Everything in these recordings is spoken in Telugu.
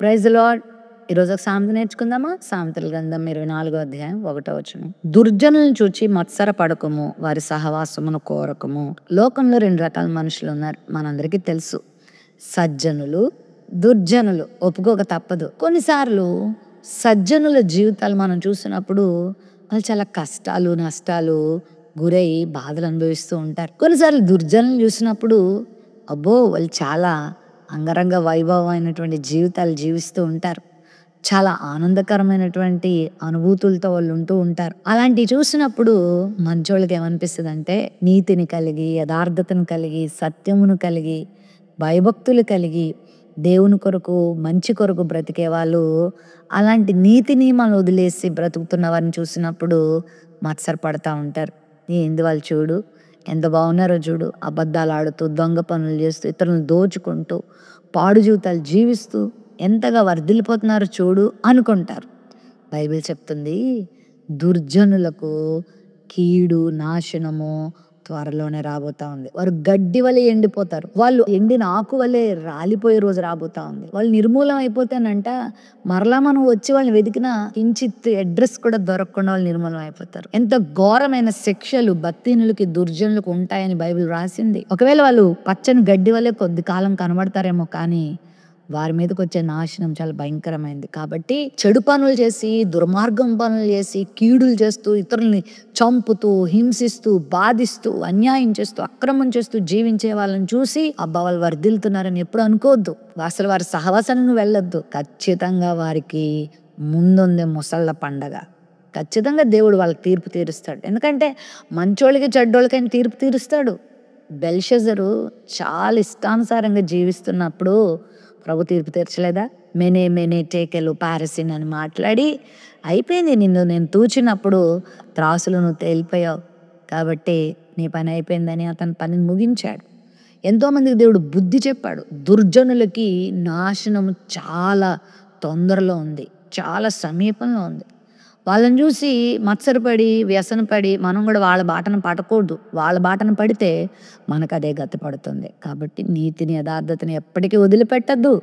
Praise the lord. ఈరోజు ఒక సామెత నేర్చుకుందామా? సామెతల గ్రంథం 24వ అధ్యాయం 1వ వచనం. దుర్జనులను చూచి మత్సర పడకము, వారి సహవాసమును కోరకము. లోకంలో 2 రకాల మనుషులు ఉన్నారు, మనందరికీ తెలుసు. సజ్జనులు, దుర్జనులు. ఒప్పుకోక తప్పదు. కొన్నిసార్లు సజ్జనుల జీవితాలు మనం చూసినప్పుడు వాళ్ళు చాలా కష్టాలు, నష్టాలు గురై బాధలు అనుభవిస్తూ ఉంటారు. కొన్నిసార్లు దుర్జనులు చూసినప్పుడు అబ్బో వాళ్ళు చాలా అంగరంగ వైభవమైనటువంటి జీవితాలు జీవిస్తూ ఉంటారు. చాలా ఆనందకరమైనటువంటి అనుభూతులతో వాళ్ళు ఉంటూ ఉంటారు. అలాంటివి చూసినప్పుడు మంచోళ్ళకి ఏమనిపిస్తుందంటే, నీతిని కలిగి, యథార్థతను కలిగి, సత్యమును కలిగి, భయభక్తులు కలిగి, దేవుని కొరకు, మంచి కొరకు బ్రతికే వాళ్ళు అలాంటి నీతి నియమాలు వదిలేసి బ్రతుకుతున్న వారిని చూసినప్పుడు మత్సరపడతా ఉంటారు. ఏంది వాళ్ళు చూడు ఎంత బాగున్నారో చూడు, అబద్ధాలు ఆడుతూ, దొంగ పనులు చేస్తూ, ఇతరులను దోచుకుంటూ, పాడు జీవితాలు జీవిస్తూ ఎంతగా వర్ధిల్లిపోతున్నారో చూడు అనుకుంటారు. బైబిల్ చెప్తుంది, దుర్జనులకు కీడు, నాశనము త్వరలోనే రాబోతా ఉంది. వారు గడ్డి వలె ఎండిపోతారు. వాళ్ళు ఎండిన ఆకు వలె రాలిపోయే రోజు రాబోతా ఉంది. వాళ్ళు నిర్మూలం అయిపోతేనంట మరలా మనం వచ్చి వాళ్ళని వెతికిన కించిత్ అడ్రస్ కూడా దొరకకుండా వాళ్ళు నిర్మూలం అయిపోతారు. ఎంత ఘోరమైన శిక్షలు భక్తిహీనులకి, దుర్జనులకు ఉంటాయని బైబిల్ రాసింది. ఒకవేళ వాళ్ళు పచ్చని గడ్డి వలె కొద్ది కాలం కనబడతారేమో, కానీ వారి మీదకి వచ్చే నాశనం చాలా భయంకరమైంది. కాబట్టి చెడు పనులు చేసి, దుర్మార్గం పనులు చేసి, కీడులు చేస్తూ, ఇతరుల్ని చంపుతూ, హింసిస్తూ, బాధిస్తూ, అన్యాయం చేస్తూ, అక్రమం చేస్తూ జీవించే వాళ్ళని చూసి అబ్బా వాళ్ళు వర్ధిల్లుతున్నారని ఎప్పుడు అనుకోవద్దు. అసలు వారి సహవాసాలను వెళ్ళొద్దు. ఖచ్చితంగా వారికి ముందుందే ముసళ్ళ పండగ. ఖచ్చితంగా దేవుడు వాళ్ళకి తీర్పు తీరుస్తాడు. ఎందుకంటే మంచోళ్ళకి చెడ్డోళ్ళకి ఆయన తీర్పు తీరుస్తాడు. బెల్షజరు చాలా ఇష్టానుసారంగా జీవిస్తున్నప్పుడు ప్రభు తీర్పు తీర్చలేదా? మెనే మెనే టేకెలు పారసిన్ అని మాట్లాడి అయిపోయింది, నిన్ను నేను తూచినప్పుడు త్రాసులు నువ్వు తేలిపోయావు కాబట్టి నీ పని అయిపోయిందని అతని పనిని ముగించాడు. ఎంతోమందికి దేవుడు బుద్ధి చెప్పాడు. దుర్జనులకి నాశనం చాలా తొందరలో ఉంది, చాలా సమీపంలో ఉంది. వాళ్ళని చూసి మత్సరపడి, వ్యసనపడి మనం కూడా వాళ్ళ బాటను పడకూడదు. వాళ్ళ బాటను పడితే మనకు అదే గతి పడుతుంది. కాబట్టి నీతిని, యథార్థతని ఎప్పటికీ వదిలిపెట్టద్దు.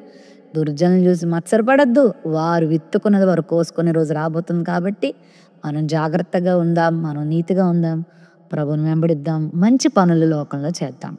దుర్జనులను చూసి మత్సరపడద్దు. వారు విత్తుకున్నది వారు కోసుకునే రోజు రాబోతుంది. కాబట్టి మనం జాగ్రత్తగా ఉందాం, మనం నీతిగా ఉందాం, ప్రభువుని వెంబడిద్దాం, మంచి పనులు లోకంలో చేద్దాం.